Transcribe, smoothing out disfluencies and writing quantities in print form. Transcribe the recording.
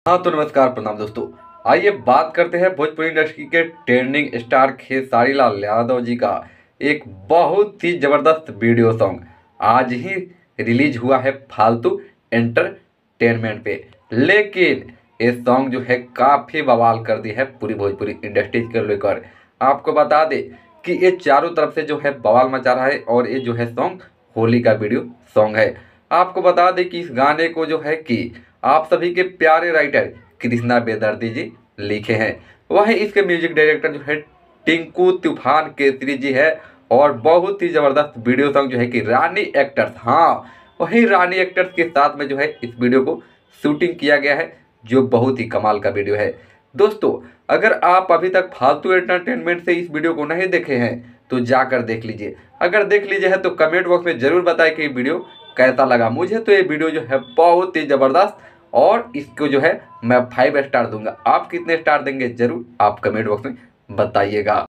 हाँ तो नमस्कार प्रणाम दोस्तों। आइए बात करते हैं भोजपुरी इंडस्ट्री के ट्रेंडिंग स्टार खेसारी लाल यादव जी का एक बहुत ही ज़बरदस्त वीडियो सॉन्ग आज ही रिलीज हुआ है फालतू एंटरटेनमेंट पे। लेकिन ये सॉन्ग जो है काफ़ी बवाल कर दी है पूरी भोजपुरी इंडस्ट्री के लेकर। आपको बता दें कि ये चारों तरफ से जो है बवाल मचा रहा है और ये जो है सॉन्ग होली का वीडियो सॉन्ग है। आपको बता दें कि इस गाने को जो है कि आप सभी के प्यारे राइटर कृष्णा बेदर्दी जी लिखे हैं। वहीं इसके म्यूजिक डायरेक्टर जो है टिंकू तूफान केसरी जी है। और बहुत ही ज़बरदस्त वीडियो सॉन्ग जो है कि रानी एक्टर्स, हाँ वही रानी एक्टर्स के साथ में जो है इस वीडियो को शूटिंग किया गया है, जो बहुत ही कमाल का वीडियो है। दोस्तों अगर आप अभी तक फालतू एंटरटेनमेंट से इस वीडियो को नहीं देखे हैं तो जाकर देख लीजिए। अगर देख लीजिए है तो कमेंट बॉक्स में ज़रूर बताएं कि ये वीडियो कैसा लगा। मुझे तो ये वीडियो जो है बहुत ही ज़बरदस्त, और इसको जो है मैं 5 स्टार दूंगा। आप कितने स्टार देंगे ज़रूर आप कमेंट बॉक्स में बताइएगा।